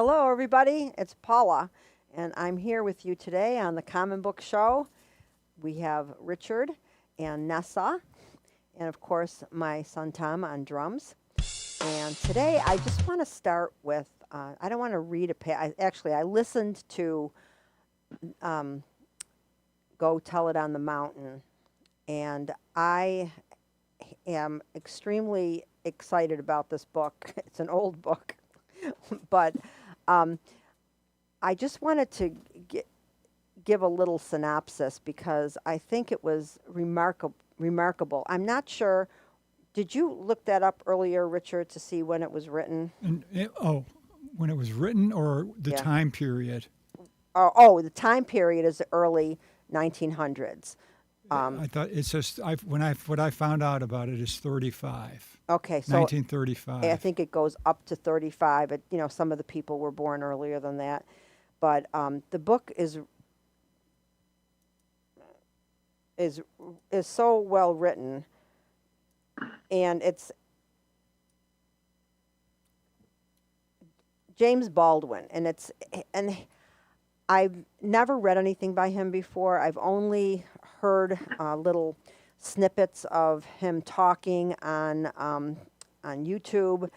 Hello, everybody. It's Paula, and I'm here with you today on the Common Book Show. We have Richard and Nessa, and of course, my son Tom on drums. And today, I just want to start with I don't want to read a page. I listened to um, Go Tell It on the Mountain, and I am extremely excited about this book. It's an old book, but um, I just wanted to give a little synopsis because I think it was remarkable. I'm not sure. Did you look that up earlier, Richard, to see when it was written? When it was written or the Yeah. time period? The time period is the early 1900s. I thought it's just what I found out about it is 35, Okay, so I 1935. think it goes up to 35. Some of the people were born earlier than that, but the book is so well written, and it's James Baldwin, and I've never read anything by him before. I've only heard little snippets of him talking on YouTube,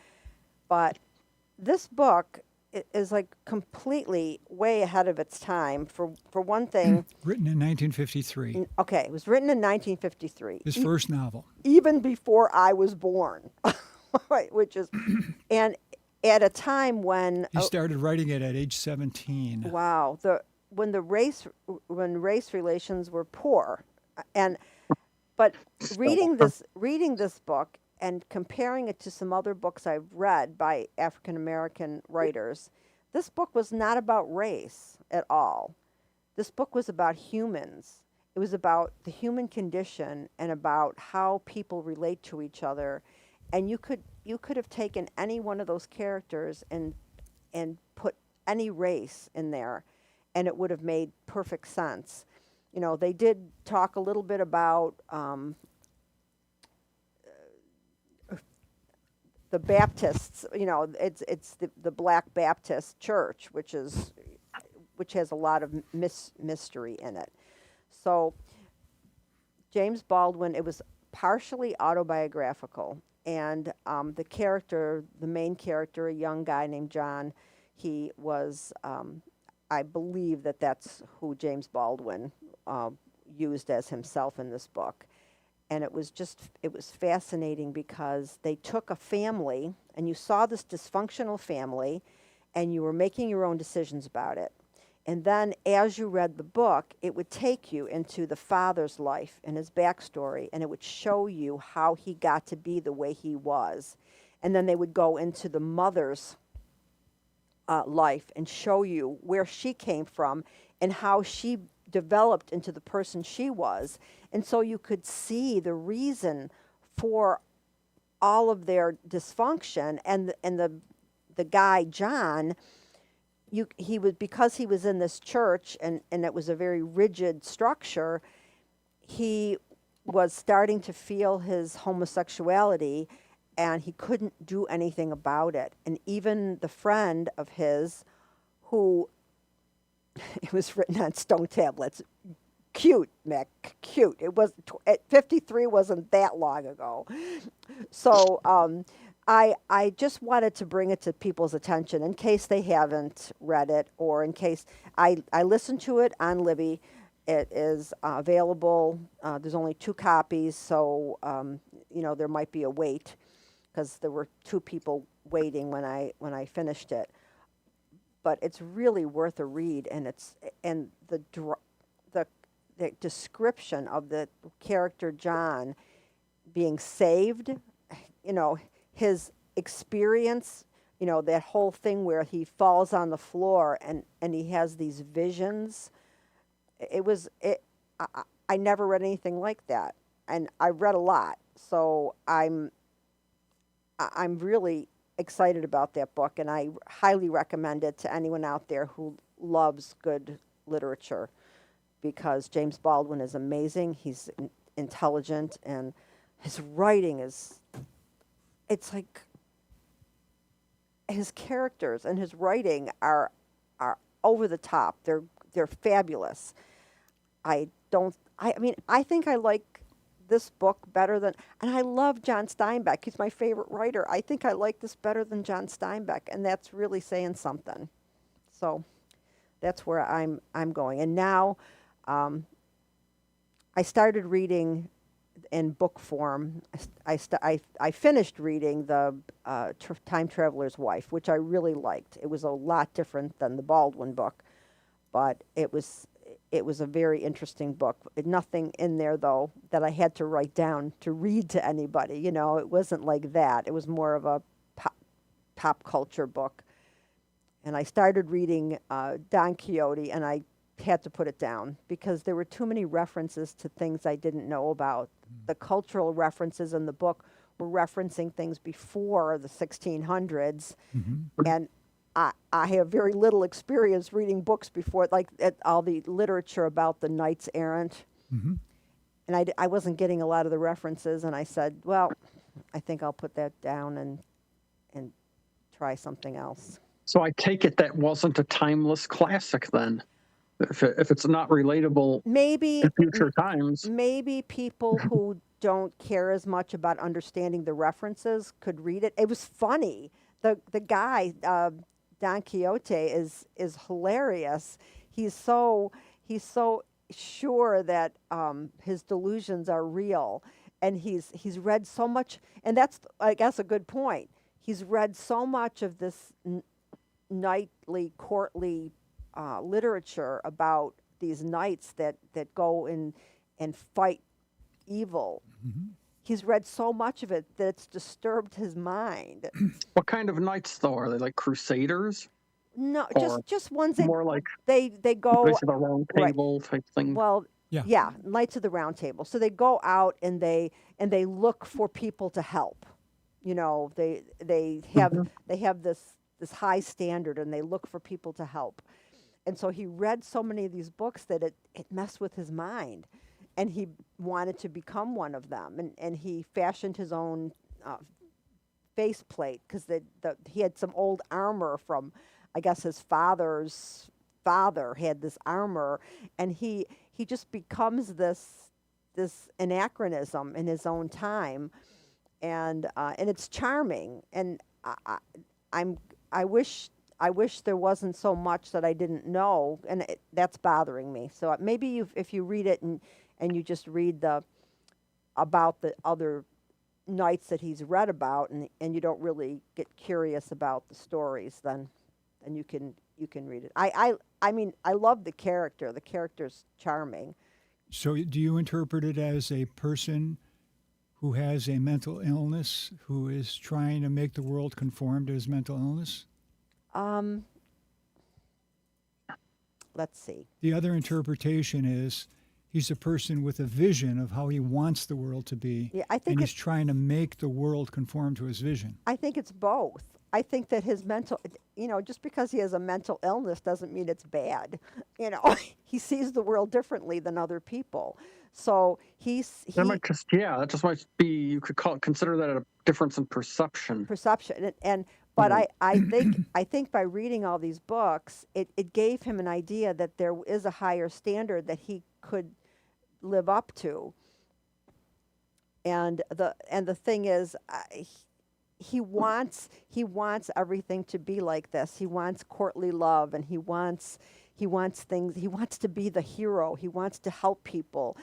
but this book is like completely way ahead of its time. For one thing, Written in 1953. okay, it was written in 1953, His first novel. even before I was born, right? Which is, and at a time when He started writing it at age 17. wow, when race relations were poor, and but reading this book and comparing it to some other books I've read by African American writers, this book was not about race at all. This book was about humans. It was about the human condition and about how people relate to each other. And you could have taken any one of those characters and put any race in there, and it would have made perfect sense. They did talk a little bit about the Baptists. It's the Black Baptist Church, which has a lot of mystery in it. So James Baldwin, it was partially autobiographical, and the main character, a young guy named John, he was, I believe that's who James Baldwin used as himself in this book. And it was fascinating because they took a family, and you saw this dysfunctional family, and you were making your own decisions about it. And then as you read the book, it would take you into the father's life and his backstory, and it would show you how he got to be the way he was. And then they would go into the mother's life and show you where she came from and how she developed into the person she was. And so you could see the reason for all of their dysfunction, and the guy John, he was, because he was in this church and it was a very rigid structure, he was starting to feel his homosexuality, and he couldn't do anything about it. And even the friend of his, who it was written on stone tablets, cute, Mick, cute. It was at 53 wasn't that long ago. So I just wanted to bring it to people's attention in case they haven't read it, or in case I listened to it on Libby. It is available. There's only 2 copies, so there might be a wait because there were 2 people waiting when I finished it. But it's really worth a read, and the description of the character John being saved, his experience, that whole thing where he falls on the floor and he has these visions. I never read anything like that, and I read a lot, so I'm really excited about that book, and I highly recommend it to anyone out there who loves good literature, because James Baldwin is amazing. He's intelligent, and his writing it's like his characters and his writing are over the top. They're fabulous. I mean, I think I like this book better than, and I love John Steinbeck. He's my favorite writer. I think I like this better than John Steinbeck, and that's really saying something. So that's where I'm going. And now I started reading in book form. I finished reading the Time Traveler's Wife, which I really liked. It was a lot different than the Baldwin book, but it was a very interesting book. Nothing in there, though, that I had to write down to read to anybody. You know, it wasn't like that. It was more of a pop culture book. And I started reading Don Quixote, and I had to put it down because there were too many references to things I didn't know about. The cultural references in the book were referencing things before the 1600s, and I have very little experience reading books before, like all the literature about the knights errant, and I wasn't getting a lot of the references, and I said, well, I think I'll put that down and try something else. So I take it that wasn't a timeless classic then, if it's not relatable Maybe in future times. maybe people who don't care as much about understanding the references could read it. It was funny. The guy Don Quixote is hilarious. He's so sure that his delusions are real, and he's read so much, and that's, I guess, a good point. He's read so much of this knightly, courtly literature about these knights that go and fight evil. He's read so much of it that it's disturbed his mind. What kind of knights, though? Are they like crusaders? No, Or just ones that more like they go. Knights of the Round Table type thing? Well, Yeah. yeah, Knights of the Round Table. So they go out and they look for people to help. You know, they have this high standard, and they look for people to help. And so he read so many of these books that it messed with his mind, and he wanted to become one of them. And he fashioned his own faceplate because he had some old armor from, I guess, his father's father had this armor, and he just becomes this anachronism in his own time, and it's charming. And I wish there wasn't so much that I didn't know, and that's bothering me. So maybe if you read it and you just read about the other knights that he's read about, and you don't really get curious about the stories, then you can read it. I mean, I love the character. The character's charming. So do you interpret it as a person who has a mental illness who is trying to make the world conform to his mental illness? Let's see. The other interpretation is he's a person with a vision of how he wants the world to be, Yeah, I think and he's trying to make the world conform to his vision. I think it's both. I think that his mental, just because he has a mental illness doesn't mean it's bad. He sees the world differently than other people. So That might might be, you could consider that a difference in perception. But I think by reading all these books, it gave him an idea that there is a higher standard that he could live up to. And the thing is, he wants everything to be like this. He wants courtly love, and he wants things. He wants to be the hero. He wants to help people,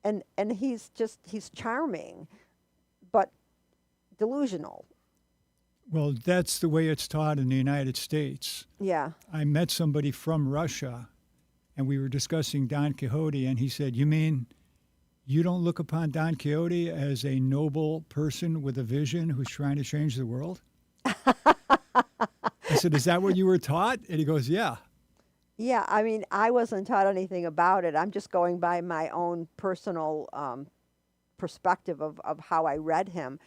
and he's charming, but delusional. Well, that's the way it's taught in the United States. Yeah. I met somebody from Russia, and we were discussing Don Quixote, and he said, "You mean you don't look upon Don Quixote as a noble person with a vision who's trying to change the world?" I said, "Is that what you were taught?" And he goes, "Yeah." Yeah, I mean, I wasn't taught anything about it. I'm just going by my own personal perspective of how I read him.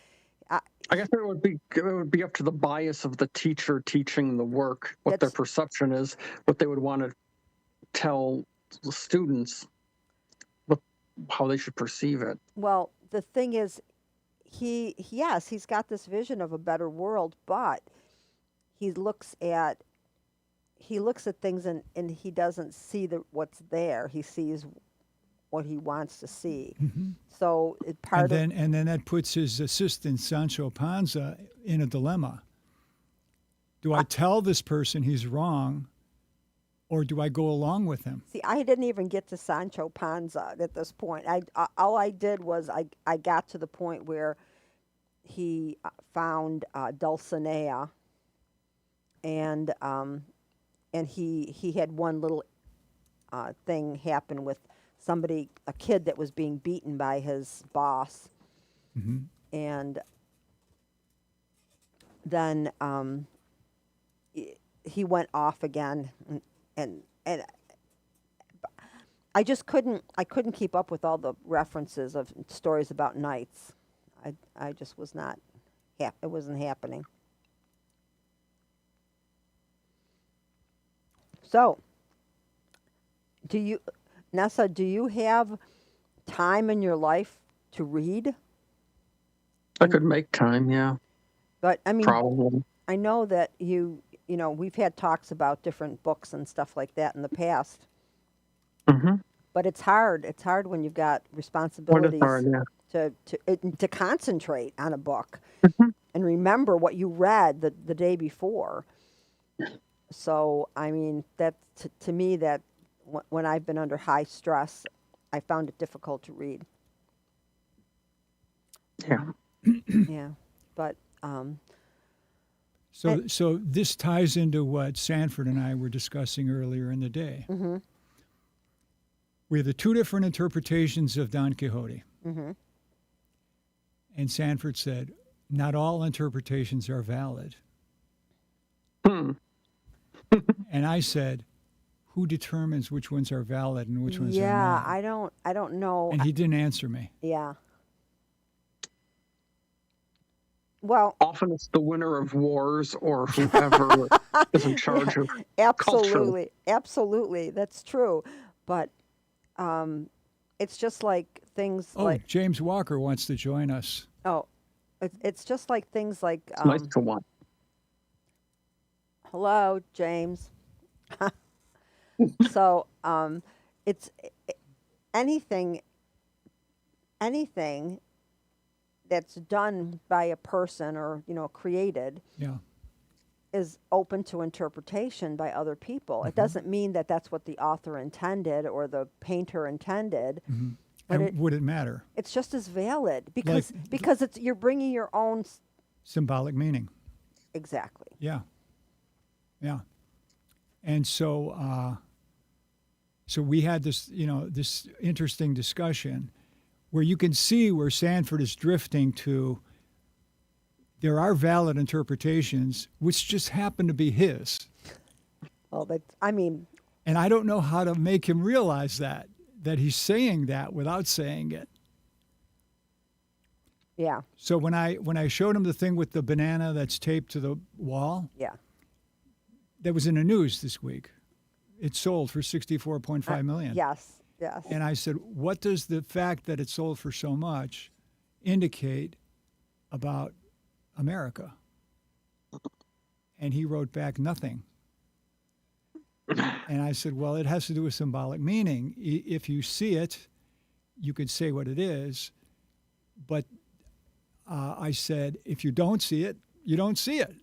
I guess it would be up to the bias of the teacher teaching the work, what their perception is, what they would want to tell the students, how they should perceive it. Well, the thing is, he's got this vision of a better world, but he looks at things, and he doesn't see what's there. He sees what he wants to see. So And then that puts his assistant Sancho Panza in a dilemma. Do I tell this person he's wrong, or do I go along with him? see, I didn't even get to Sancho Panza at this point. All I did was I got to the point where he found Dulcinea, and he had one little thing happen with a kid that was being beaten by his boss, and then he went off again, and I just couldn't keep up with all the references of stories about knights. I just was not it wasn't happening. So, Nessa, do you have time in your life to read? I could make time, yeah, But I mean, probably. I know that we've had talks about different books and stuff like that in the past. Mm-hmm. But it's hard. It's hard when you've got When it's responsibilities hard, yeah. to concentrate on a book Mhm. and remember what you read the day before. So, I mean, that to me, that when I've been under high stress, I found it difficult to read. Yeah. Yeah, but So this ties into what Sanford and I were discussing earlier in the day. We have the two different interpretations of Don Quixote. And Sanford said, not all interpretations are valid. Hmm. And I said, who determines which ones are valid and which ones are yeah, not? I don't know. And he didn't answer me. Yeah. Well, Often it's the winner of wars or whoever is in charge of culture. absolutely, that's true. But it's just like things Oh, like James Walker wants to join us. it's just like things like It's nice to want. hello, James. So it's anything that's done by a person or created Yeah. is open to interpretation by other people. It doesn't mean that that's what the author intended or the painter intended, but And would it matter? it's just as valid because you're bringing your own Symbolic meaning. exactly. Yeah. Yeah. And so so we had this interesting discussion where you can see where Sanford is drifting to. There are valid interpretations, which just happen to be his. Well, I mean, And I don't know how to make him realize that he's saying that without saying it. yeah, So when I showed him the thing with the banana that's taped to the wall, yeah. that was in the news this week. It sold for $64.5 million. Yes, yes. And I said, what does the fact that it sold for so much indicate about America? And he wrote back nothing. And I said, well, it has to do with symbolic meaning. If you see it, you could say what it is. But I said, if you don't see it, you don't see it.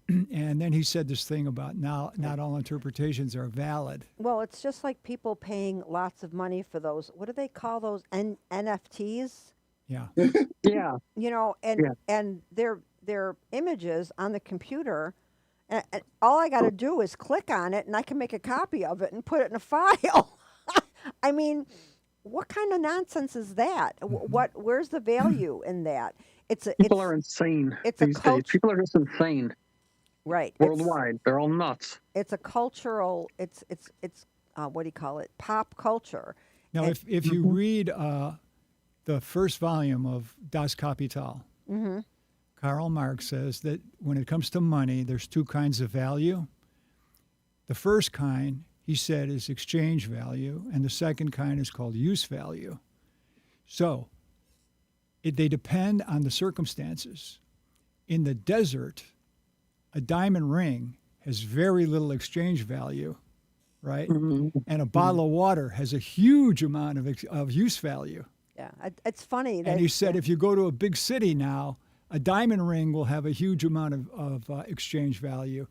And then he said this thing about not all interpretations are valid. Well, it's just like people paying lots of money for those. What do they call those NFTs? Yeah. Yeah. And they're images on the computer, and all I got to do is click on it, and I can make a copy of it and put it in a file. I mean, what kind of nonsense is that? Where's the value in that? People are insane it's a these days. People are just insane right worldwide. They're all nuts. It's a cultural. It's what do you call it? Pop culture. Now, And- if you read the first volume of Das Kapital, Karl Marx says that when it comes to money, there's two kinds of value. The first kind, he said, is exchange value, and the second kind is called use value. So they depend on the circumstances. In the desert, a diamond ring has very little exchange value, right? And a bottle of water has a huge amount of use value. Yeah, it's funny that. And he said if you go to a big city now, a diamond ring will have a huge amount of exchange value,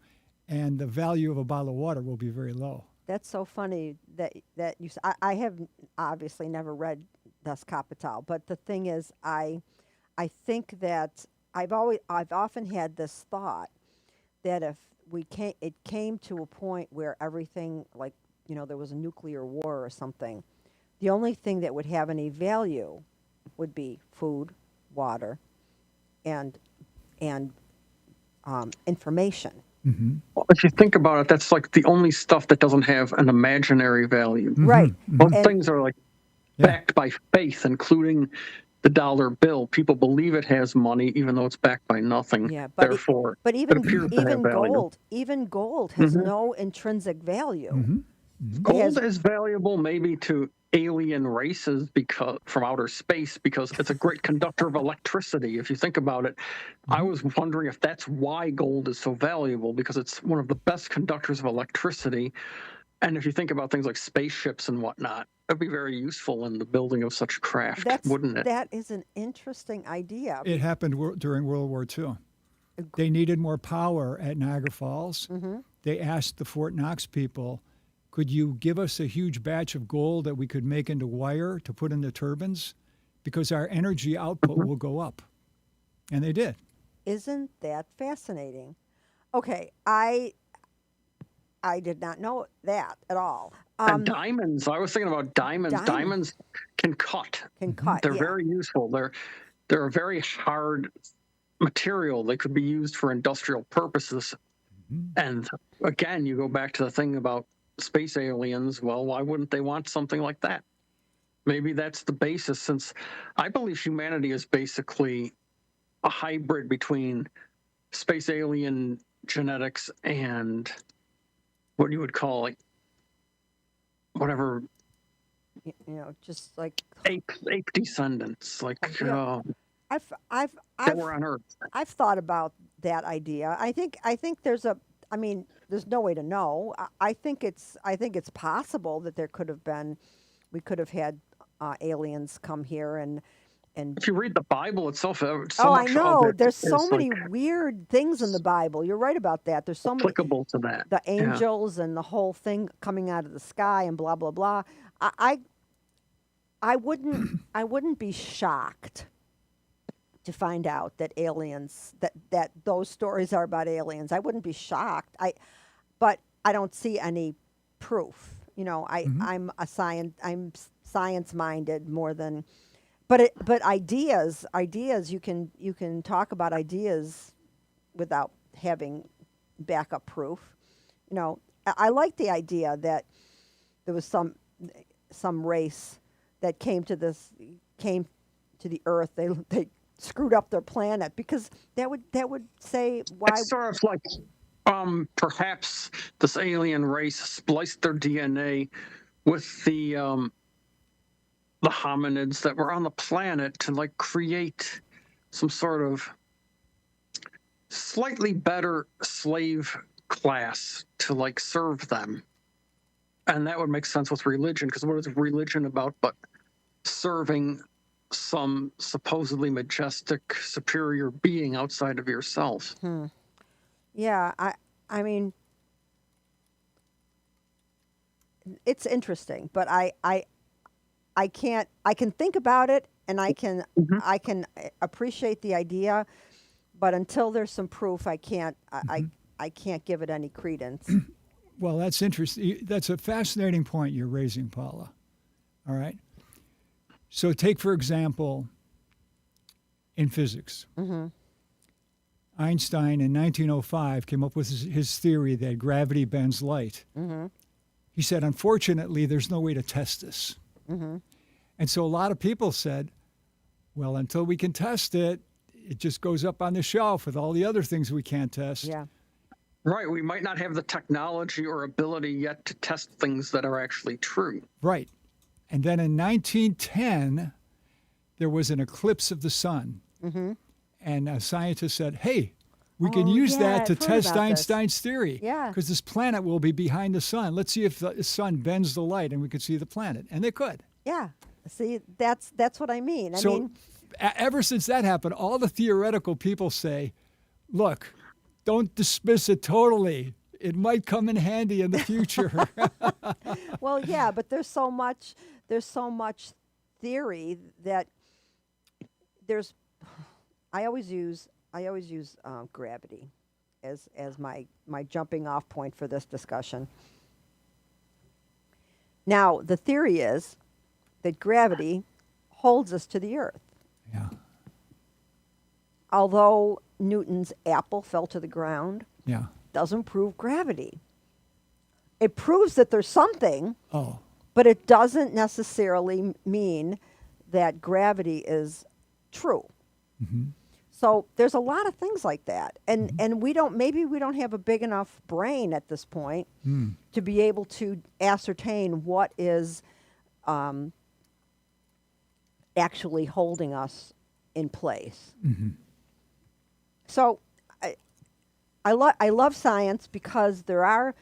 and the value of a bottle of water will be very low. That's so funny that you. I have obviously never read Das Kapital, but the thing is, I think that I've often had this thought that if it came to a point where everything, like, there was a nuclear war or something, the only thing that would have any value would be food, water, and information. Well, if you think about it, that's like the only stuff that doesn't have an imaginary value. Right. Most And- things are like backed by faith, including the dollar bill. People believe it has money, even though it's backed by nothing. Yeah, but Therefore, but it appears to have value. even gold has no intrinsic value. Gold is valuable maybe to alien races because from outer space because it's a great conductor of electricity. If you think about it, I was wondering if that's why gold is so valuable, because it's one of the best conductors of electricity. And if you think about things like spaceships and whatnot, it'd be very useful in the building of such craft, wouldn't it? That is an interesting idea. It happened during World War II. They needed more power at Niagara Falls. They asked the Fort Knox people, could you give us a huge batch of gold that we could make into wire to put in the turbines? Because our energy output will go up. And they did. Isn't that fascinating? Okay, I did not know that at all. And diamonds. I was thinking about diamonds. Diamonds can cut. They're very useful. They're a very hard material. They could be used for industrial purposes. And again, you go back to the thing about space aliens. Well, why wouldn't they want something like that? Maybe that's the basis, since I believe humanity is basically a hybrid between space alien genetics and what you would call like whatever, just like ape descendants, like I've that were on Earth. I've thought about that idea. I think there's there's no way to know. I think it's possible that we could have had aliens come here and if you read the Bible itself, I know there's so many weird things in the Bible. You're right about that. There's so applicable to that. The angels and the whole thing coming out of the sky and blah blah blah. I wouldn't be shocked to find out that aliens that those stories are about aliens. I wouldn't be shocked. But I don't see any proof. I'm science minded more than. But ideas you can talk about ideas without having backup proof. I like the idea that there was some race that came to the Earth. They screwed up their planet, because that would say why. It's sort of like perhaps this alien race spliced their DNA with the hominids that were on the planet to like create some sort of slightly better slave class to like serve them. And that would make sense with religion, because what is religion about but serving some supposedly majestic, superior being outside of yourself? Yeah, I mean, it's interesting, but I can think about it, and I can appreciate the idea, but until there's some proof, I can't give it any credence. Well, that's interesting. That's a fascinating point you're raising, Paula. All right. So take, for example, in physics. Einstein in 1905 came up with his theory that gravity bends light. He said, unfortunately, there's no way to test this. And so a lot of people said, well, until we can test it, it just goes up on the shelf with all the other things we can't test. Yeah. Right. We might not have the technology or ability yet to test things that are actually true. Right. And then in 1910, there was an eclipse of the sun. And a scientist said, hey, We can Oh, use yeah, that to I've heard test about this. Einstein's theory. Yeah. Because this planet will be behind the sun. Let's see if the sun bends the light and we could see the planet. And they could. Yeah. See, that's what I mean. I So mean, ever since that happened, all the theoretical people say, look, don't dismiss it totally. It might come in handy in the future. well, yeah, but there's so much theory that there's. I always use gravity as my jumping off point for this discussion. Now, the theory is that gravity holds us to the earth. Yeah. Although Newton's apple fell to the ground, Yeah. doesn't prove gravity. It proves that there's something, Oh. but it doesn't necessarily mean that gravity is true. Mm-hmm. So there's a lot of things like that, and we don't have a big enough brain at this point to be able to ascertain what is actually holding us in place. Mm-hmm. So I love science because there are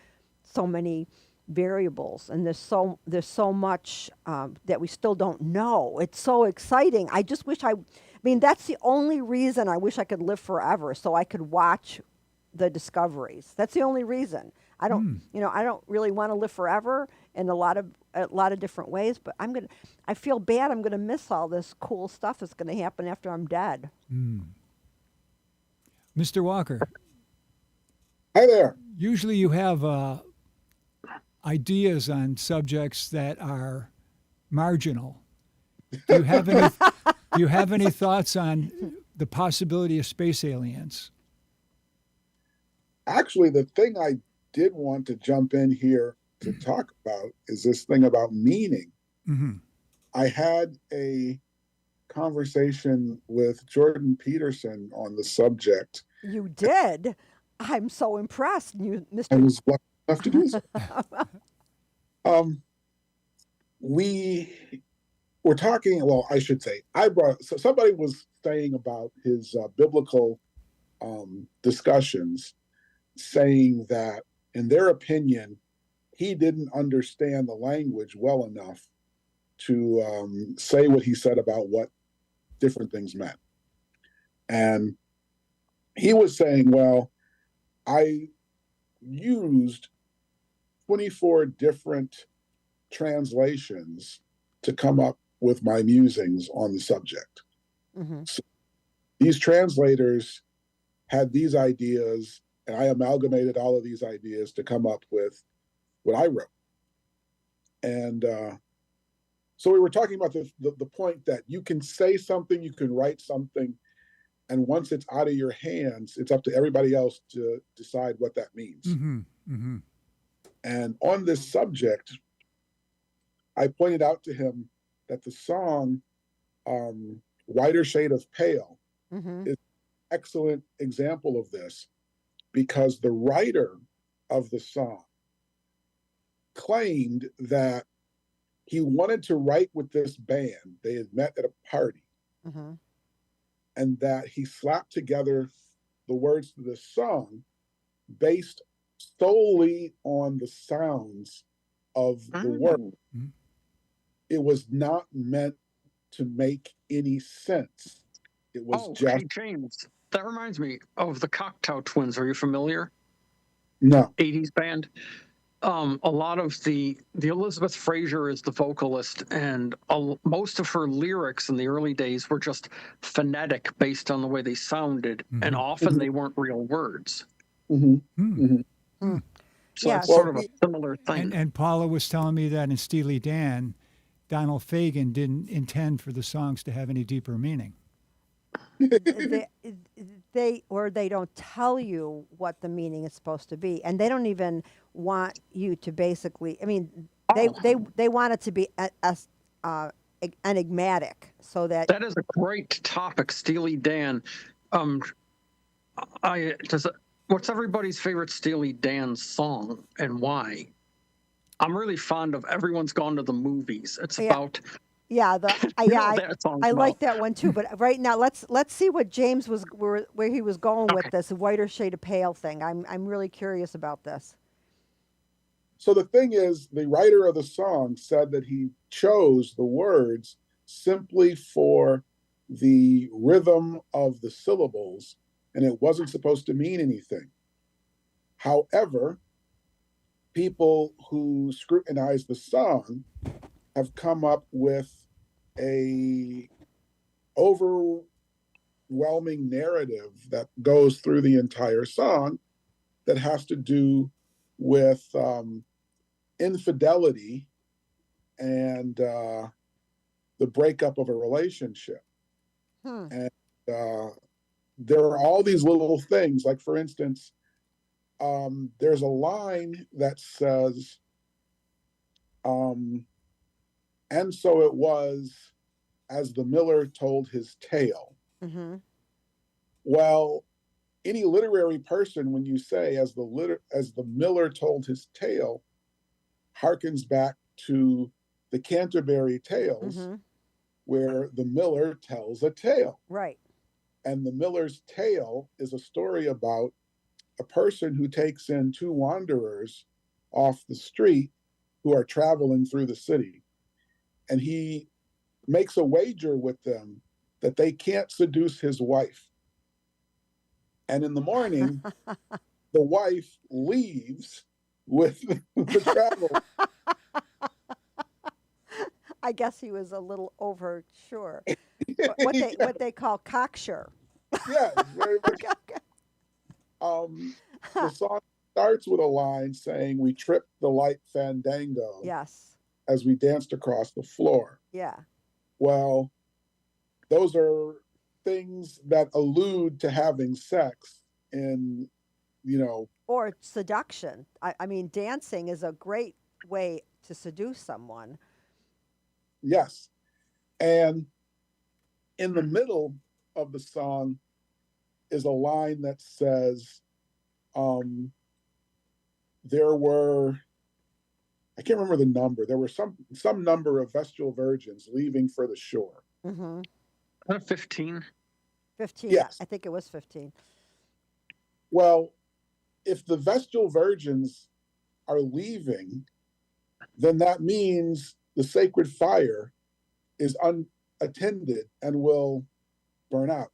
so many variables and there's so much that we still don't know. It's so exciting. I just wish I mean, that's the only reason I wish I could live forever, so I could watch the discoveries. That's the only reason. I don't really want to live forever in a lot of different ways, but I feel bad I'm gonna miss all this cool stuff that's gonna happen after I'm dead. Mr. Walker, Hi there. usually you have ideas on subjects that are marginal. Do you have any thoughts on the possibility of space aliens? Actually, the thing I did want to jump in here to talk about is this thing about meaning. Mm-hmm. I had a conversation with Jordan Peterson on the subject You did? I'm so impressed, you, Mr. and was lucky enough to do so. We were talking, well, I should say, so somebody was saying about his biblical discussions, saying that, in their opinion, he didn't understand the language well enough to say what he said about what different things meant. And he was saying, well, I used 24 different translations to come up with my musings on the subject. Mm-hmm. So these translators had these ideas, and I amalgamated all of these ideas to come up with what I wrote. And so we were talking about the point that you can say something, you can write something, and once it's out of your hands, it's up to everybody else to decide what that means. Mm-hmm. Mm-hmm. And on this subject, I pointed out to him that the song Whiter Shade of Pale Mm-hmm. is an excellent example of this, because the writer of the song claimed that he wanted to write with this band. They had met at a party, Mm-hmm. and that he slapped together the words to this song based solely on the sounds of the word. Mm-hmm. It was not meant to make any sense. It was just Hey, James, that reminds me of the Cocteau Twins. Are you familiar? no. 80s band. A lot of the Elizabeth Fraser is the vocalist, and most of her lyrics in the early days were just phonetic based on the way they sounded, and often they weren't real words. Mm-hmm. Mm-hmm. So Yeah, it's so- sort of a similar thing. And Paula was telling me that in Steely Dan, Donald Fagen didn't intend for the songs to have any deeper meaning. They don't tell you what the meaning is supposed to be, and they don't even want you to basically. I mean, they want it to be enigmatic, so that That is a great topic, Steely Dan. What's everybody's favorite Steely Dan song and why? I'm really fond of Everyone's Gone to the Movies. It's Yeah. about Yeah, You know that song I well. like that one too. But right now, let's see what James was where he was going with Okay. this whiter shade of pale thing. I'm really curious about this. So the thing is, the writer of the song said that he chose the words simply for the rhythm of the syllables, and it wasn't supposed to mean anything. However, people who scrutinize the song have come up with a overwhelming narrative that goes through the entire song that has to do with infidelity and the breakup of a relationship. Hmm. And there are all these little things. Like, for instance, there's a line that says, um, and so it was as the miller told his tale. Mm-hmm. Well, any literary person, when you say as the miller told his tale, harkens back to the Canterbury Tales, Mm-hmm. where the miller tells a tale. Right. And the miller's tale is a story about a person who takes in two wanderers off the street who are traveling through the city. And he makes a wager with them that they can't seduce his wife. And in the morning, the wife leaves with the travel. I guess he was a little over sure. Yeah, What they call cocksure. yes, very much. Um, the song starts with a line saying, "We tripped the light fandango Yes. as we danced across the floor." Yeah. Well, those are things that allude to having sex in, you know, Or seduction. I mean, dancing is a great way to seduce someone. yes. And in the middle of the song is a line that says, um, there were, I can't remember the number, there were some number of vestal virgins leaving for the shore. Mm-hmm. 15. 15. Yes. I think it was 15. Well, if the vestal virgins are leaving, then that means the sacred fire is unattended and will burn out.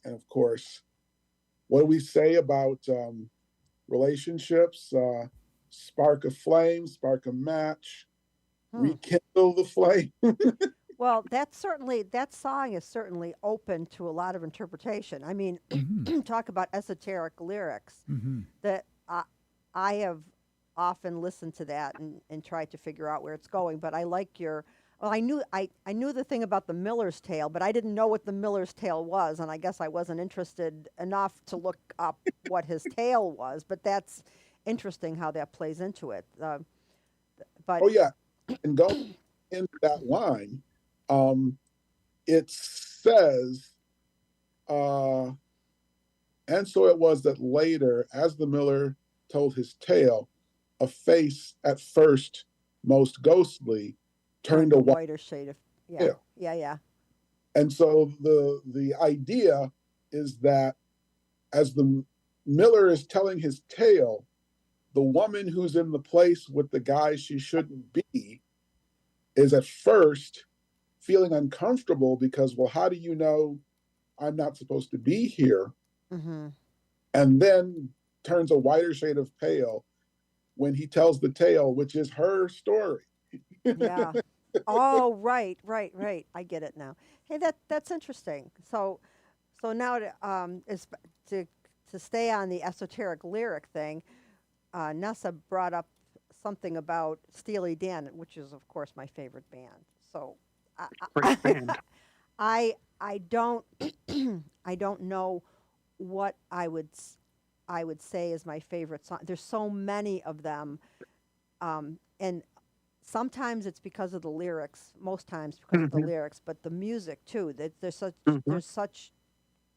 And of course, what do we say about relationships? Spark a flame, spark a match, Hmm. rekindle the flame. Well, that song is certainly open to a lot of interpretation. I mean, Hmm. talk about esoteric lyrics Hmm. that I have often listened to that and tried to figure out where it's going. But I like your. Well, I knew the thing about the Miller's Tale, but I didn't know what the Miller's Tale was, and I guess I wasn't interested enough to look up what his tale was. But that's interesting how that plays into it. But Oh, yeah. And going into that line, um, it says, uh, and so it was that later, as the miller told his tale, a face at first most ghostly turned turned a a white whiter shade of yeah, tail. yeah, yeah. And so the idea is that as the miller is telling his tale, the woman who's in the place with the guy she shouldn't be is at first feeling uncomfortable because, well, how do you know I'm not supposed to be here? Mm-hmm. And then turns a whiter shade of pale when he tells the tale, which is her story. Yeah. Oh, right, right, right. I get it now. Hey, that's interesting. So now to to stay on the esoteric lyric thing, Nessa brought up something about Steely Dan, which is of course my favorite band. So Great band. I don't I don't know what I would say is my favorite song. There's so many of them, and sometimes it's because of the lyrics. Most times because of the Hmm. lyrics, but the music too. That Hmm. there's such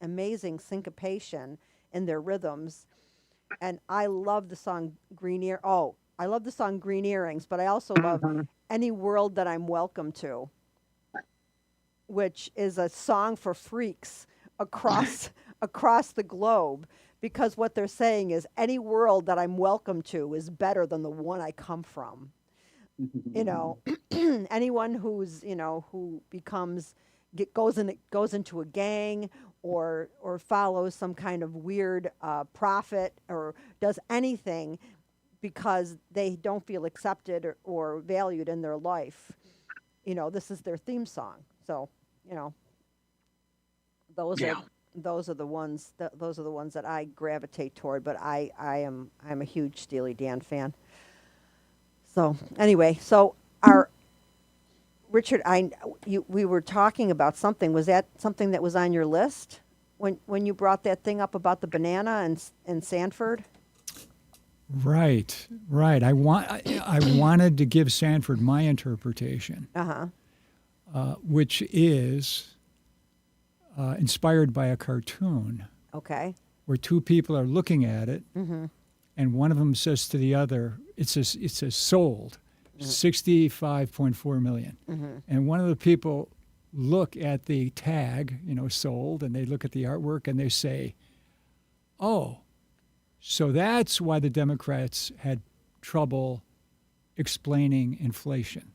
amazing syncopation in their rhythms, and I love the song Green Ear. Oh, I love the song Green Earrings, but I also love Any World That I'm Welcome To, which is a song for freaks across the globe, because what they're saying is any world that I'm welcome to is better than the one I come from. You know, anyone who's, who goes into a gang, or follows some kind of weird prophet, or does anything because they don't feel accepted or valued in their life. This is their theme song. So, those Yeah. are those are the ones that I gravitate toward. But I'm a huge Steely Dan fan. So anyway, our Richard, we were talking about something. Was that something that was on your list when you brought that thing up about the banana and Sanford? Right. I wanted to give Sanford my interpretation, which is inspired by a cartoon Okay. where two people are looking at it, and one of them says to the other, it says sold, 65.4 million. And one of the people look at the tag, sold, and they look at the artwork and they say, oh, so that's why the Democrats had trouble explaining inflation.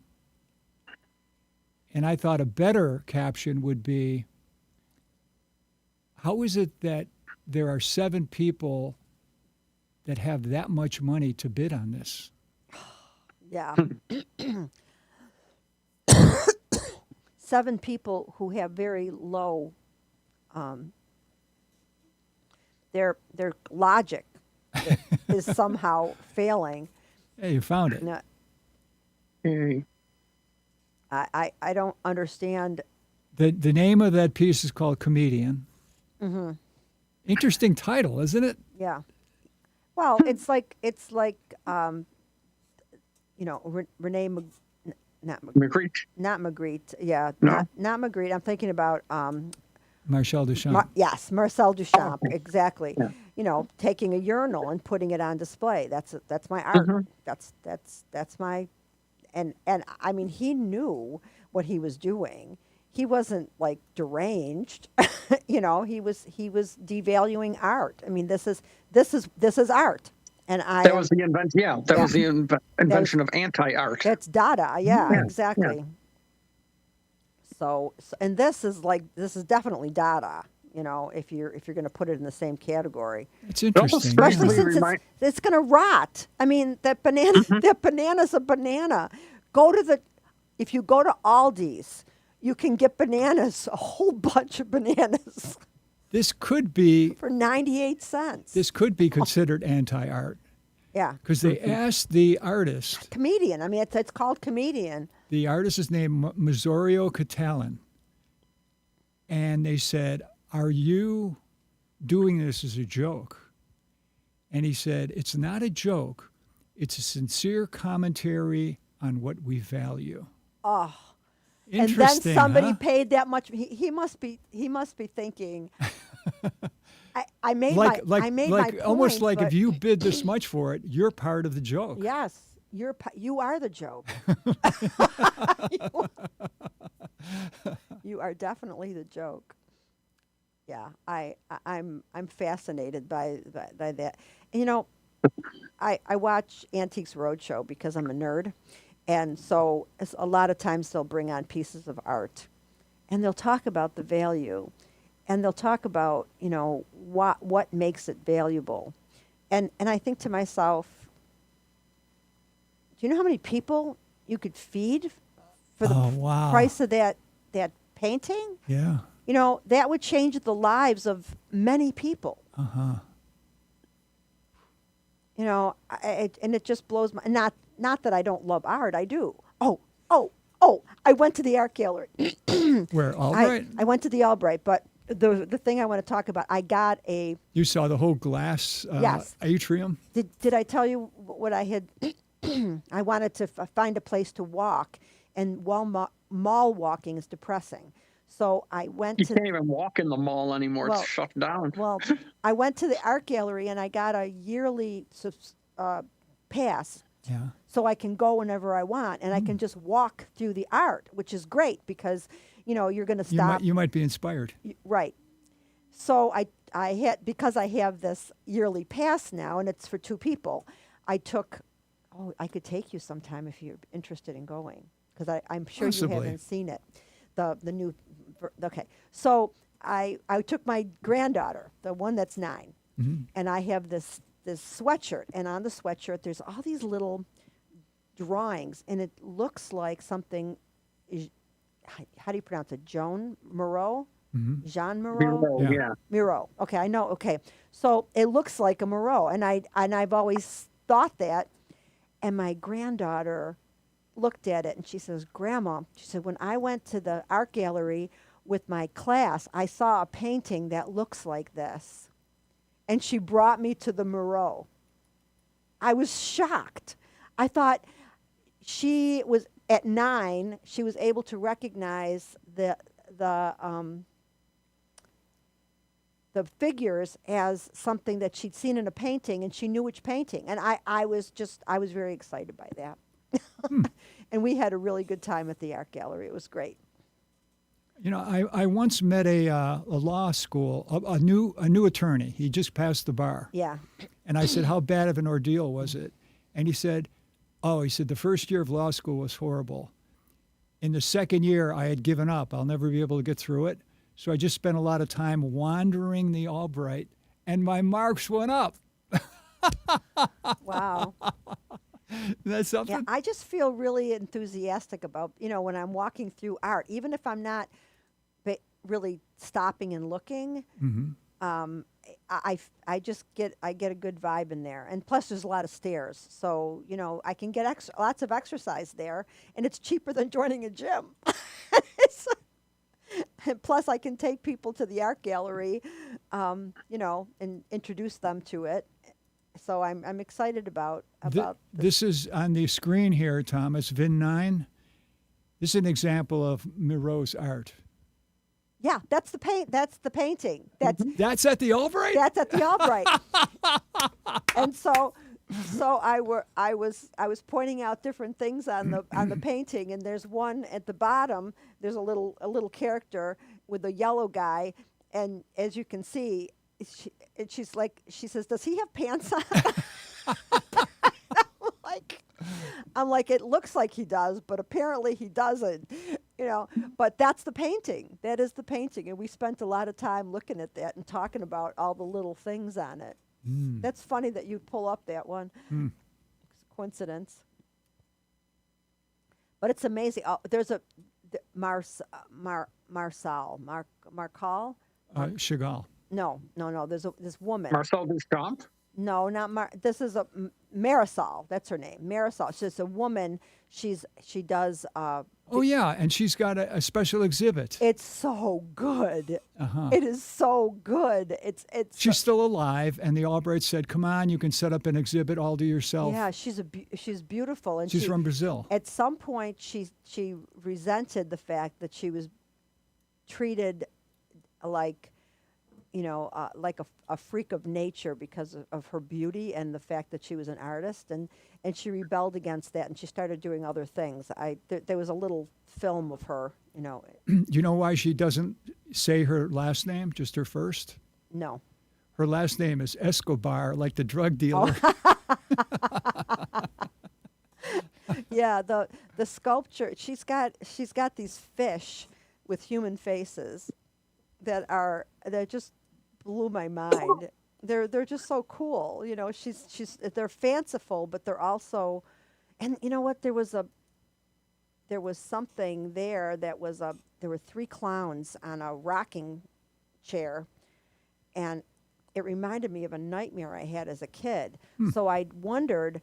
And I thought a better caption would be, how is it that there are 7 people that have that much money to bid on this? Yeah. 7 people who have very low, their logic is somehow failing. Hey, you found it. No, Hey, I don't understand. The name of that piece is called Comedian. Interesting title, isn't it? Yeah. Well, it's like Renee Magritte. not Magritte. Yeah, No? not Magritte. I'm thinking about Marcel Duchamp. yes, Marcel Duchamp. okay. Exactly. Yeah. Taking a urinal and putting it on display. That's my art. That's my, and I mean, he knew what he was doing. He wasn't like deranged. He was devaluing art. I mean, this is art. And That was the invention. Yeah, that was the invention of anti-art. That's Dada. Yeah, Yeah, exactly. So, and this is definitely Dada. If you're going to put it in the same category, It's interesting. especially Really since remind- it's going to rot. I mean, that banana's a banana. If you go to Aldi's, you can get bananas, a whole bunch of bananas This could be for 98 cents. this could be considered anti-art Yeah, because they asked the artist. comedian. I mean, it's called comedian. The artist is named Mazzorio Catalan, and they said, "Are you doing this as a joke?" And he said, "It's not a joke. It's a sincere commentary on what we value." Oh. And then Interesting, somebody huh? paid that much. He must be thinking. I made like my point, almost like but if you bid this much for it, you're part of the joke. yes, you are the joke. You are definitely the joke. Yeah, I'm fascinated by that. And, I watch Antiques Roadshow because I'm a nerd. And so a lot of times they'll bring on pieces of art and they'll talk about the value, and they'll talk about, what makes it valuable. And I think to myself, do you know how many people you could feed for the wow. price of that painting? Yeah. That would change the lives of many people. Uh-huh. And it just blows my, not that I don't love art, I do. Oh, I went to the art gallery. Where Albright? I went to the Albright, but the thing I want to talk about, I got a, You saw the whole glass Yes. atrium? did I tell you what I had, I wanted to find a place to walk, and mall walking is depressing. So I went You to, can't even walk in the mall anymore. Well- It's shut down. well, I went to the art gallery and I got a yearly pass Yeah. So I can go whenever I want, and I can just walk through the art, which is great because, you're going to stop. You might be inspired. Right. So I had, because I have this yearly pass now, and it's for 2 people. I took. Oh, I could take you sometime if you're interested in going, because I'm sure Possibly. you haven't seen it. The new. Okay. So I took my granddaughter, the one that's 9, and I have this sweatshirt, and on the sweatshirt there's all these little drawings, and it looks like something. How do you pronounce it? Jean Moreau? Jean Moreau? Bureau, Yeah. yeah. Miro. Okay, I know. Okay, so it looks like a Moreau, and I've always thought that. And my granddaughter looked at it and she says, "Grandma," she said, "when I went to the art gallery with my class, I saw a painting that looks like this," and she brought me to the Moreau. I was shocked. I thought she was at 9. She was able to recognize the figures as something that she'd seen in a painting, and she knew which painting. And I was very excited by that. And we had a really good time at the art gallery. It was great. I once met a law school, a new attorney. He just passed the bar. Yeah. And I said, "How bad of an ordeal was it?" And he said, the first year of law school was horrible. In the second year, I had given up. I'll never be able to get through it. So I just spent a lot of time wandering the Albright, and my marks went up. Wow. That's something. Yeah, I just feel really enthusiastic about, when I'm walking through art, even if I'm not really stopping and looking. I just get a good vibe in there, and plus there's a lot of stairs, so I can get lots of exercise there, and it's cheaper than joining a gym. And plus I can take people to the art gallery, and introduce them to it. So I'm excited about This is on the screen here, Thomas. VIN 9. This is an example of Miro's art. Yeah, that's the paint. That's the painting. That's at the Albright. That's at the Albright. And so I was pointing out different things on the painting, and there's one at the bottom. There's a little character with a yellow guy, and as you can see, she says, "Does he have pants on?" I'm like, it looks like he does, but apparently he doesn't, But that's the painting. That is the painting, and we spent a lot of time looking at that and talking about all the little things on it. That's funny that you pull up that one. It's a coincidence. But it's amazing. There's a Marcel. Chagall. No. There's this woman. Marcel Duchamp? No, not this is a Marisol. That's her name. Marisol. She's a woman. She does. Oh yeah, and she's got a special exhibit. It's so good. It is so good. It's. She's still alive, and the Albright said, "Come on, you can set up an exhibit all to yourself." Yeah, she's beautiful, and she's from Brazil. At some point, she resented the fact that she was treated like, like a freak of nature because of her beauty and the fact that she was an artist, and she rebelled against that, and she started doing other things. There was a little film of her, You know why she doesn't say her last name, just her first? No. Her last name is Escobar, like the drug dealer. Yeah, the sculpture. She's got these fish with human faces that just blew my mind. They're just so cool. They're fanciful, but they're also, and you know what? There was something there there were 3 clowns on a rocking chair, and it reminded me of a nightmare I had as a kid. So I wondered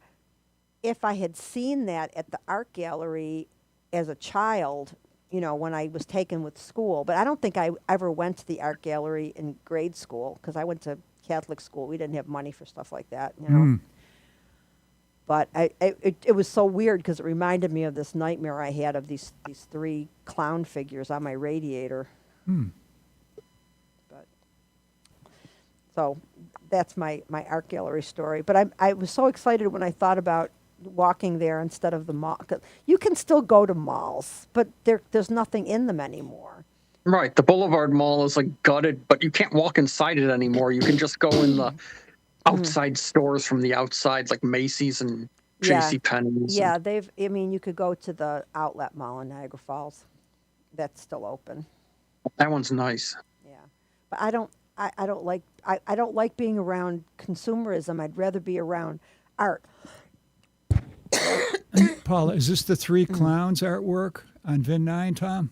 if I had seen that at the art gallery as a child, when I was taken with school. But I don't think I ever went to the art gallery in grade school because I went to Catholic school. We didn't have money for stuff like that, But it was so weird because it reminded me of this nightmare I had of these 3 clown figures on my radiator. But so that's my art gallery story. But I was so excited when I thought about walking there instead of the mall. 'Cause you can still go to malls, but there's nothing in them anymore. Right. The Boulevard Mall is like gutted, but you can't walk inside it anymore. You can just go in the outside stores from the outside, like Macy's and Yeah. J.C. Penney's. Yeah, I mean, you could go to the outlet mall in Niagara Falls. That's still open. That one's nice. Yeah, but I don't like being around consumerism. I'd rather be around art. Paula, is this the Three Clowns artwork on Vin 9, Tom?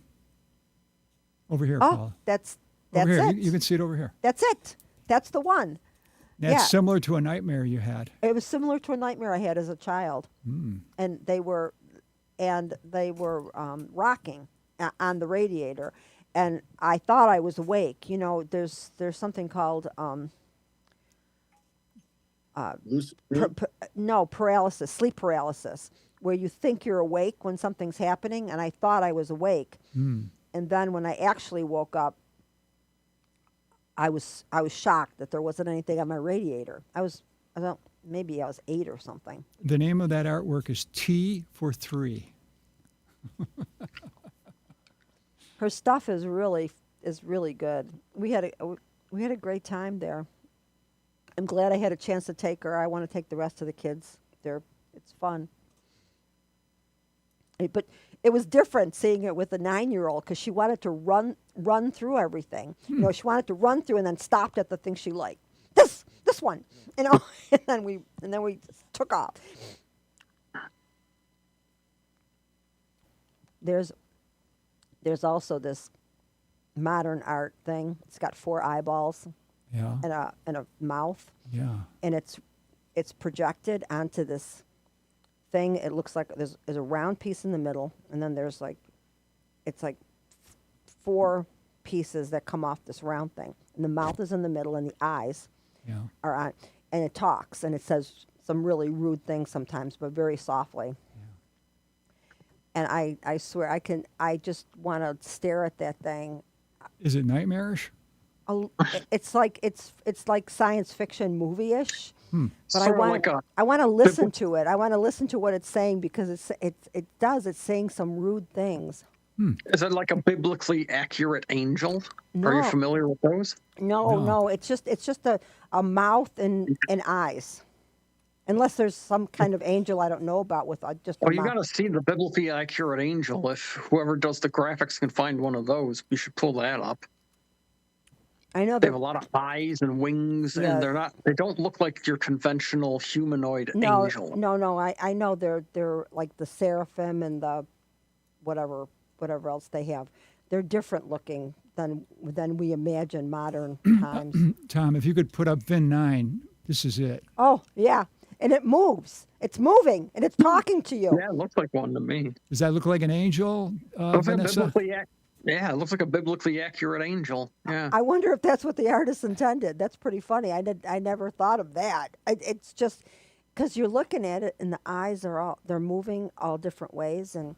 Over here, Oh, Paula. that's Over here. it. You can see it over here. That's it. That's the one. That's Yeah. similar to a nightmare you had. It was similar to a nightmare I had as a child, and they were rocking on the radiator, and I thought I was awake. You know, there's something called Lucid dream? paralysis, sleep paralysis, where you think you're awake when something's happening, and I thought I was awake, and then when I actually woke up, I was shocked that there wasn't anything on my radiator. Maybe I was 8 or something. The name of that artwork is T for 3. Her stuff is really good. We had a great time there. I'm glad I had a chance to take her. I want to take the rest of the kids there. It's fun. But it was different seeing it with a 9-year-old because she wanted to run through everything. You know, she wanted to run through and then stopped at the thing she liked. This one, you know, and then we took off. There's also this modern art thing. It's got 4 eyeballs Yeah. and a mouth, Yeah. and it's projected onto this thing. It looks like there's a round piece in the middle, and then there's it's like 4 pieces that come off this round thing. And the mouth is in the middle, and the eyes Yeah. are on, and it talks, and it says some really rude things sometimes, but very softly. And I swear I just want to stare at that thing. Is it nightmarish? It's like science fiction movie-ish. But Sort of like I want to listen to it. I want to listen to what it's saying because it's saying some rude things. Is it like a biblically accurate angel? Are you No. familiar with those? No, it's just a mouth and eyes. Unless there's some kind of angel I don't know about with just a Well, you mouth. got to see the biblically accurate angel. If whoever does the graphics can find one of those, we should pull that up. I know They have that. a lot of eyes and wings, Yeah. and they don't look like your conventional humanoid No, angel. no. I know they're like the seraphim and the whatever else they have. They're different looking than we imagine modern times. Tom, if you could put up Vin 9, this is it. Oh yeah, and it moves. It's moving and it's talking to you. Yeah, it looks like one to me. Does that look like an angel, Looks like a Vanessa? yeah, it looks like a biblically accurate angel. Yeah. I wonder if that's what the artist intended. That's pretty funny. I never thought of that. It's just because you're looking at it and the eyes they're moving all different ways and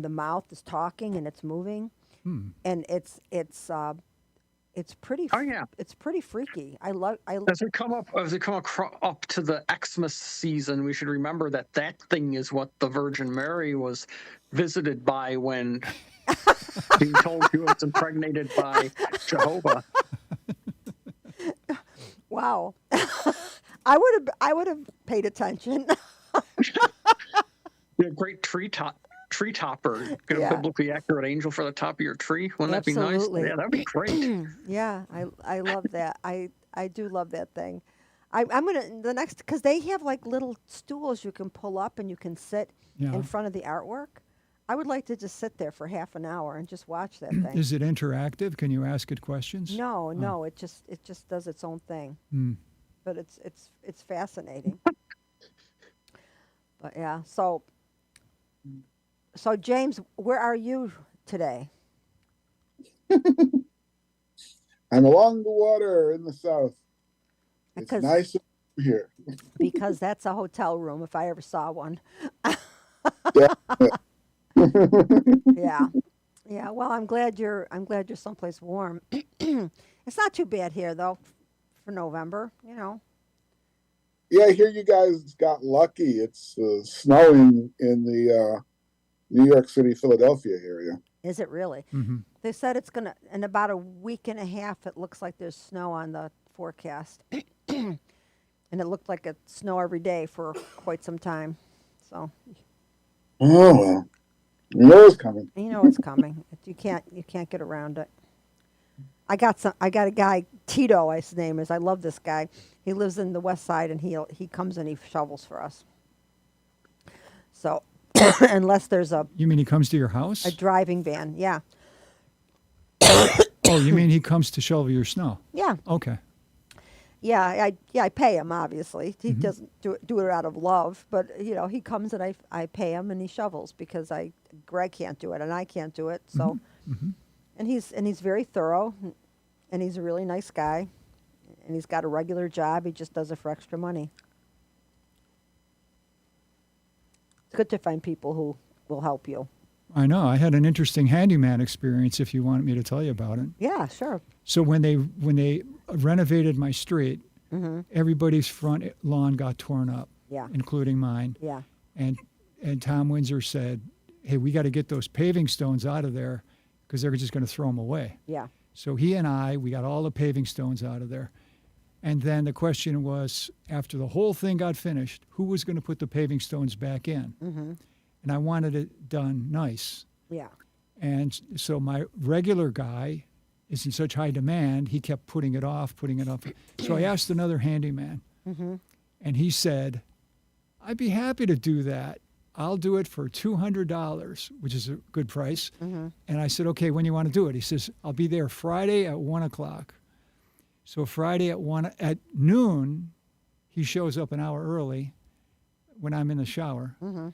the mouth is talking and it's moving, and it's pretty. Oh, yeah. It's pretty freaky. As we come up up to the Xmas season, we should remember that thing is what the Virgin Mary was visited by when being told she was impregnated by Jehovah. Wow. I would have paid attention. A great tree topper. Get Yeah. a biblically accurate angel for the top of your tree. Wouldn't that be Absolutely. nice? Yeah, that'd be great. Yeah, I love that. I do love that thing. I'm gonna because they have like little stools you can pull up and you can sit Yeah. in front of the artwork. I would like to just sit there for half an hour and just watch that thing. Is it interactive? Can you ask it questions? No, it just does its own thing. But it's fascinating. But yeah, so James, where are you today? I'm along the water in the south. It's Because- nice over here. Because that's a hotel room if I ever saw one. Yeah. Yeah. Yeah, well, I'm glad you're someplace warm. It's not too bad here though for November, you know. Yeah, I hear you guys got lucky. It's snowing in the New York City, Philadelphia area. Is it really? Mm-hmm. They said it's gonna in about a week and a half. It looks like there's snow on the forecast, and it looked like it snow every day for quite some time. So Oh well, you know it's coming. you know it's coming. You can't get around it. I got a guy, Tito, his name is. I love this guy. He lives in the West Side, and he comes and he shovels for us. So unless there's You mean he comes to your a house? driving ban, yeah, Oh, you mean he comes to shovel your snow? yeah, Okay. yeah. I pay him obviously. He Mm-hmm. doesn't do it out of love, but he comes and I pay him and he shovels because Greg can't do it and I can't do it. So, Mm-hmm. and he's very thorough, and he's a really nice guy, and he's got a regular job. He just does it for extra money. It's good to find people who will help you. I know. I had an interesting handyman experience. If you want me to tell you about it. Yeah, sure. So when they renovated my street, Mm-hmm. everybody's front lawn got torn up, Yeah, including mine. yeah, And Tom Windsor said, "Hey, we got to get those paving stones out of there because they're just going to throw them away." yeah. So he and we got all the paving stones out of there. And then the question was, after the whole thing got finished, who was going to put the paving stones back in? Mm-hmm. And I wanted it done nice. Yeah. And so my regular guy is in such high demand, he kept putting it off, putting it off. So I asked another handyman, Mm-hmm. and he said, "I'd be happy to do that. I'll do it for $200, which is a good price." Mm-hmm. And I said, "Okay, when do you want to do it?" He says, "I'll be there Friday at 1 o'clock." So Friday at noon, he shows up an hour early when I'm in the shower. Mm-hmm.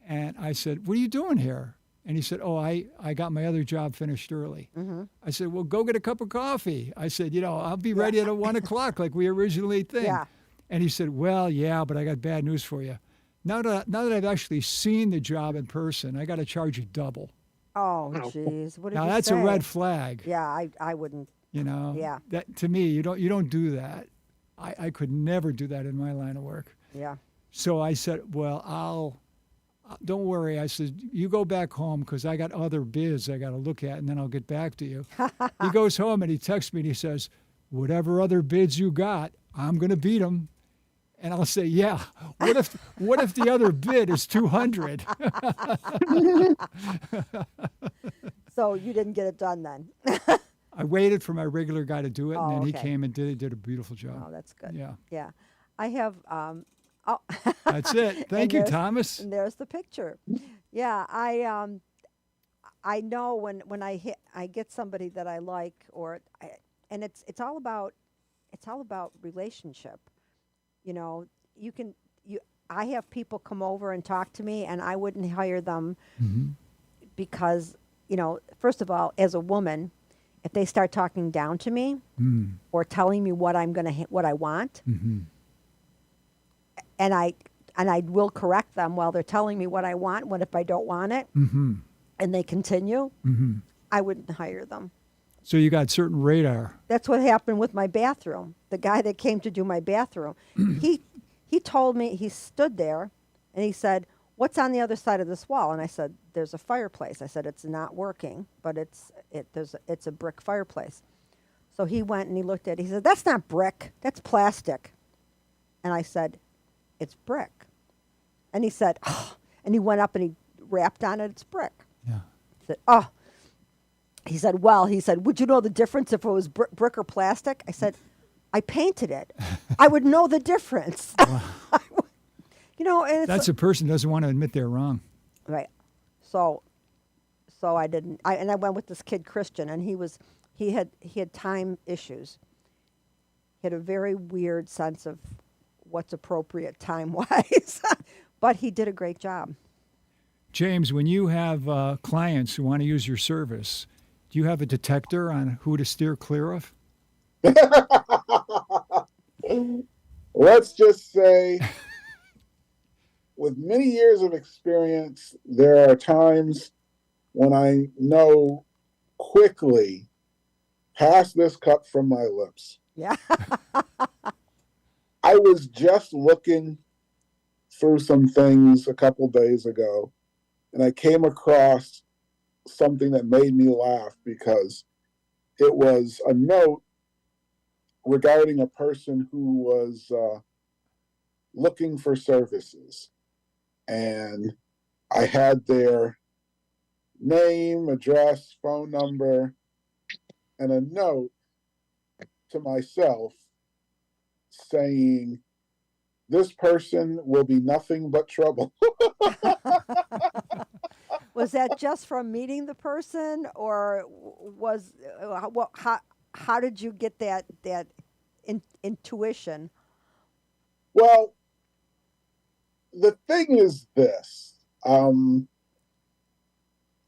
And I said, "What are you doing here?" And he said, "Oh, I got my other job finished early." Mm-hmm. I said, "Well, go get a cup of coffee." I said, "I'll be ready at 1 o'clock like we originally think." Yeah. And he said, "Well, yeah, but I got bad news for you. Now that I've actually seen the job in person, I got to charge you double." Oh, jeez. What did Now you that's say? a red flag. Yeah, I wouldn't. Yeah. That to me, you don't do that. I could never do that in my line of work. Yeah. So I said, "Well, don't worry." I said, "You go back home because I got other bids I got to look at, and then I'll get back to you." He goes home and he texts me and he says, "Whatever other bids you got, I'm going to beat them." And I'll say, "Yeah. What if the other bid is 200?" So you didn't get it done then. I waited for my regular guy to do it, and Oh, then he okay. came and did a beautiful job. Oh, that's good. Yeah, Yeah. I have oh that's it. Thank you, there's- Thomas. and there's the picture. Yeah, I know when I get somebody that I like, and it's all about relationship. I have people come over and talk to me, and I wouldn't hire them Hmm. because, first of all, as a woman, if they start talking down to me Mm. or telling me what what I want, Hmm. and I will correct them while they're telling me what I want. What if I don't want it, Hmm. and they continue? Hmm. I wouldn't hire them. So you got certain radar. That's what happened with my bathroom. The guy that came to do my bathroom, he told me, he stood there and he said, "What's on the other side of this wall?" And I said, "There's a fireplace." I said, "It's not working, but it's a brick fireplace." So he went and he looked at it. He said, "That's not brick. That's plastic." And I said, "It's brick." And he said, "Oh," and he went up and he rapped on it. "It's brick." Yeah. I said, "Oh." He said, "Would you know the difference if it was brick or plastic?" I said, "I painted it. I would know the difference." And it's That's a person who doesn't want to admit they're wrong. right. So I didn't. I went with this kid Christian, and he had time issues. He had a very weird sense of what's appropriate time wise, but he did a great job. James, when you have clients who want to use your service, do you have a detector on who to steer clear of? Let's just say, with many years of experience, there are times when I know quickly, pass this cup from my lips. Yeah. I I was just looking through some things a couple days ago, and I came across something that made me laugh because it was a note regarding a person who was looking for services. And I had their name, address, phone number, and a note to myself saying, this person will be nothing but trouble. Was that just from meeting the person, or was what? How did you get that intuition? Well, the thing is this.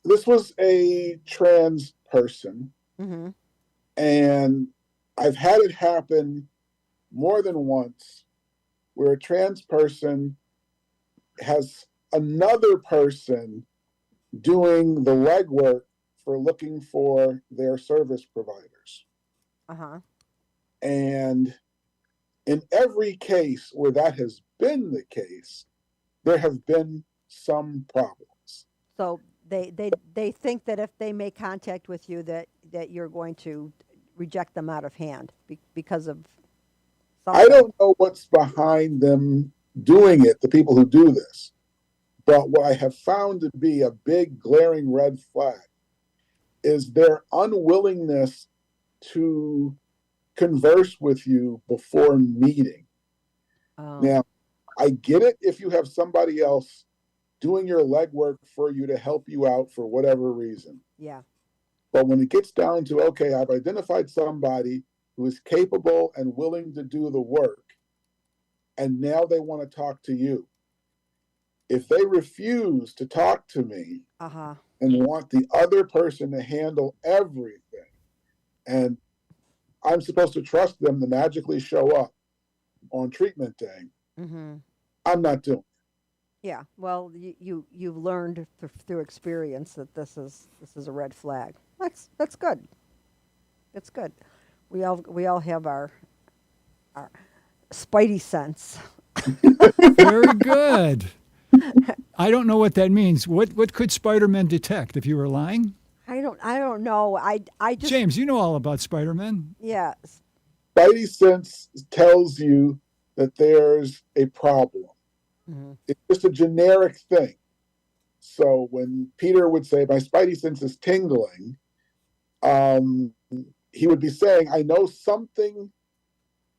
This was a trans person, Mm-hmm. and I've had it happen more than once where a trans person has another person doing the legwork for looking for their service providers. Uh-huh. And in every case where that has been the case, there have been some problems. So they think that if they make contact with you, that you're going to reject them out of hand because of something. I don't know what's behind them doing it, the people who do this. But what I have found to be a big glaring red flag is their unwillingness to converse with you before meeting. Oh, Now, I get it if you have somebody else doing your legwork for you to help you out for whatever reason. yeah. But when it gets down to, okay, I've identified somebody who is capable and willing to do the work, and now they want to talk to you. If they refuse to talk to me Uh-huh. and want the other person to handle everything, and I'm supposed to trust them to magically show up on treatment day, Mm-hmm. I'm not doing it. Yeah. Well, you've learned through experience that this is a red flag. That's good. That's good. We all have our spidey sense. Very good. I don't know what that means. What could Spider-Man detect if you were lying? I don't know. I just James, you know all about Spider-Man. yeah. Spidey sense tells you that there's a problem. Mm-hmm. It's just a generic thing. So when Peter would say, my Spidey sense is tingling, he would be saying, I know something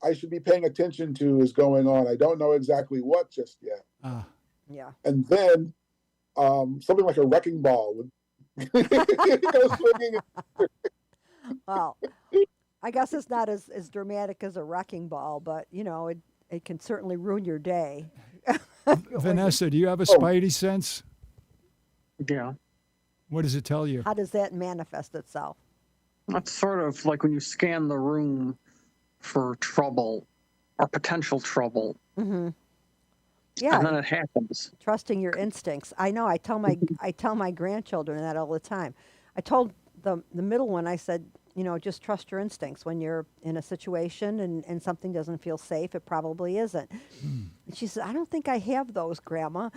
I should be paying attention to is going on. I don't know exactly what just yet. Ah, Yeah. And then something like a wrecking ball would go swinging. Well, I guess it's not as dramatic as a wrecking ball, but it can certainly ruin your day. Vanessa, do you have a Oh. Spidey sense? Yeah. What does it tell you? How does that manifest itself? That's sort of like when you scan the room for trouble or potential trouble, Mm-hmm. and Yeah, then it happens. trusting your instincts. I know. I tell my grandchildren that all the time. I told the middle one. I said, just trust your instincts when you're in a situation and something doesn't feel safe. It probably isn't. And she said, I don't think I have those, Grandma.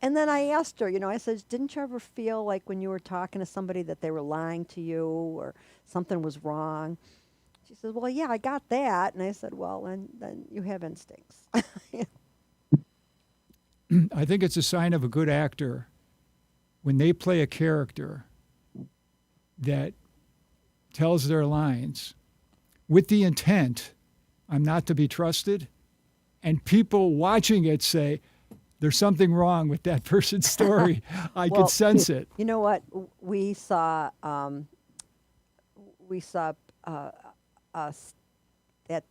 And then I asked her, I said, didn't you ever feel like when you were talking to somebody that they were lying to you or something was wrong? She says, well, yeah, I got that. And I said, well, then you have instincts. I think it's a sign of a good actor when they play a character that tells their lines with the intent, I'm not to be trusted, and people watching it say, there's something wrong with that person's story. I Well, could sense it. You know what? We saw uh, that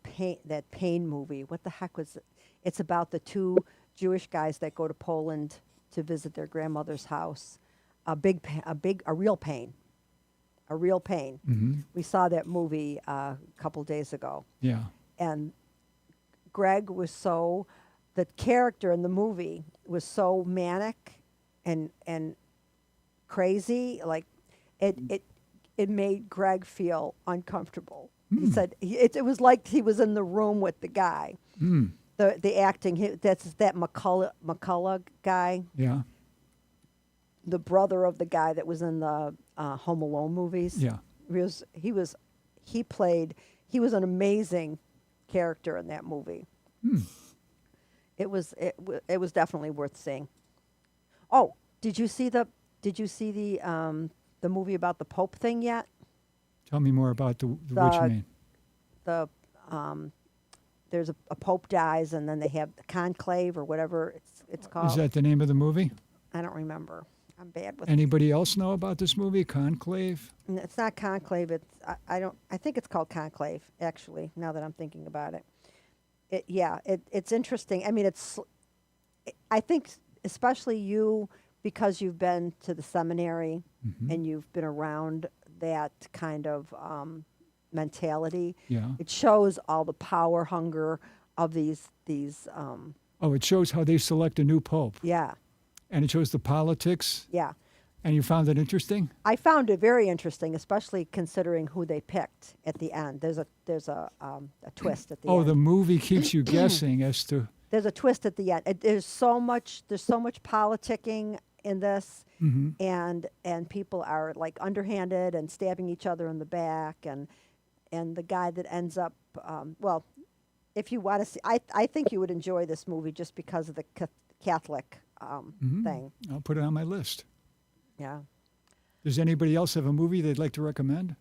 pain movie. What the heck was it? It's about the two Jewish guys that go to Poland to visit their grandmother's house. A real pain. A real pain. Hmm. We saw that movie a couple days ago, Yeah. and Greg was the character in the movie was so manic and crazy, like it made Greg feel uncomfortable. He said it was like he was in the room with the guy. The acting, that's that McCullough guy, Yeah. the brother of the guy that was in the Home Alone movies. Yeah. He was an amazing character in that movie. It was definitely worth seeing. Oh, did you see the movie about the Pope thing yet? Tell me more about the what you mean. The there's a Pope dies, and then they have the conclave or whatever it's called. Is that the name of the movie? I don't remember. I'm bad with. Anybody else know about this movie, Conclave? It's not conclave. I don't. I think it's called conclave. Actually, now that I'm thinking about it, it's interesting. I mean, I think especially you, because you've been to the seminary and you've been around that kind of mentality. Yeah. It shows all the power hunger of these. Oh, it shows how they select a new pope. Yeah. And it shows the politics. Yeah. And you found it interesting? I found it very interesting, especially considering who they picked at the end. There's a twist at the end. Oh, the movie keeps you guessing as to. There's a twist at the end. There's so much politicking in this, and people are like underhanded and stabbing each other in the back, and the guy that ends up well, if you want to see, I think you would enjoy this movie just because of the Catholic thing. I'll put it on my list. Yeah. Does anybody else have a movie they'd like to recommend?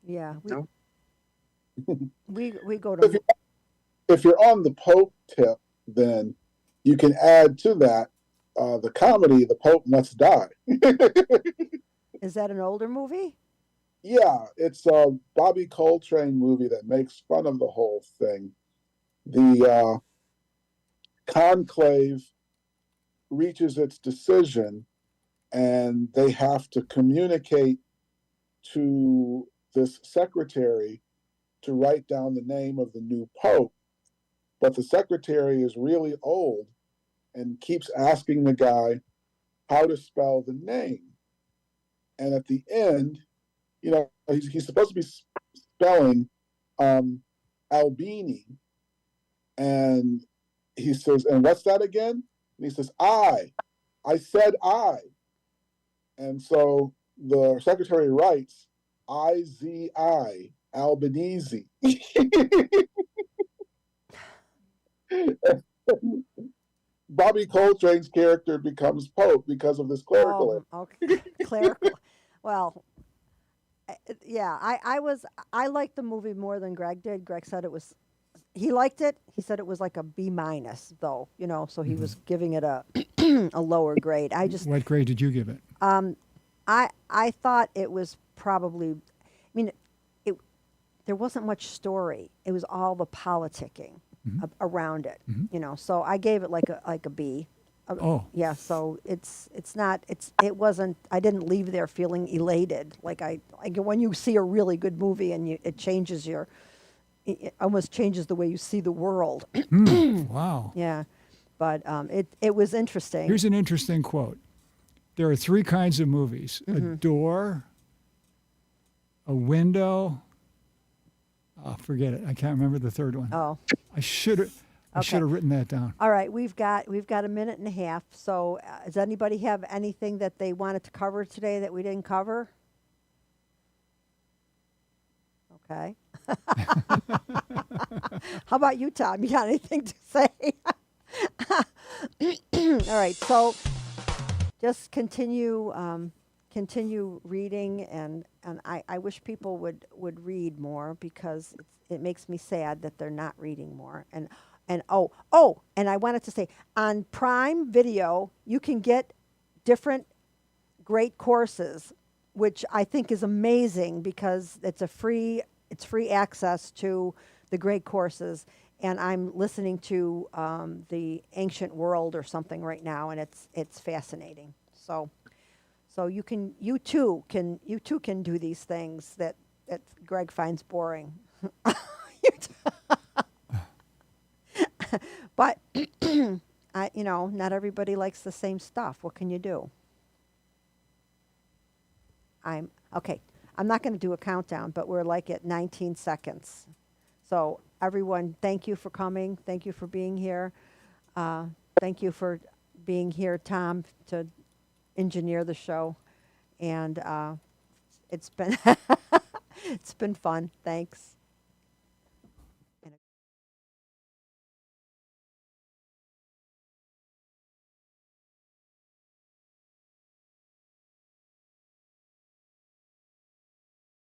Yeah. No. We go to. If you're on the Pope tip, then you can add to that the comedy "The Pope Must Die." Is that an older movie? Yeah, it's a Bobby Coltrane movie that makes fun of the whole thing. The conclave reaches its decision, and they have to communicate to this secretary to write down the name of the new pope. But the secretary is really old and keeps asking the guy how to spell the name. And at the end, he's supposed to be spelling Albini. And he says, "And what's that again?" And he says, I said I. And so the secretary writes, I-Z-I, Albanese. Bobby Coltrane's character becomes Pope because of this clerical error. Okay. Clerical. Well, yeah, I liked the movie more than Greg did. Greg said he liked it. He said it was like a B-, though, so he was giving it a a lower grade. What grade did you give it? I thought it was probably, there wasn't much story. It was all the politicking around it, so I gave it like a B. Oh. Yeah, so it wasn't, I didn't leave there feeling elated. Like when you see a really good movie and it almost changes the way you see the world. Wow. Yeah, but it was interesting. Here's an interesting quote. There are three kinds of movies: a door, a window. Oh, forget it. I can't remember the third one. Oh. I should have written that down. All right, we've got a minute and a half. So, does anybody have anything that they wanted to cover today that we didn't cover? Okay. How about you, Tom? You got anything to say? All right. So, just continue reading, and I wish people would read more, because it makes me sad that they're not reading more. And I wanted to say, on Prime Video you can get different great courses, which I think is amazing, because it's free access to the great courses. And I'm listening to the Ancient World or something right now, and it's fascinating. So you too can do these things that Greg finds boring. But not everybody likes the same stuff. What can you do? Okay. I'm not going to do a countdown, but we're like at 19 seconds. So everyone, thank you for coming. Thank you for being here. Thank you for being here, Tom, to engineer the show. And it's been it's been fun. Thanks.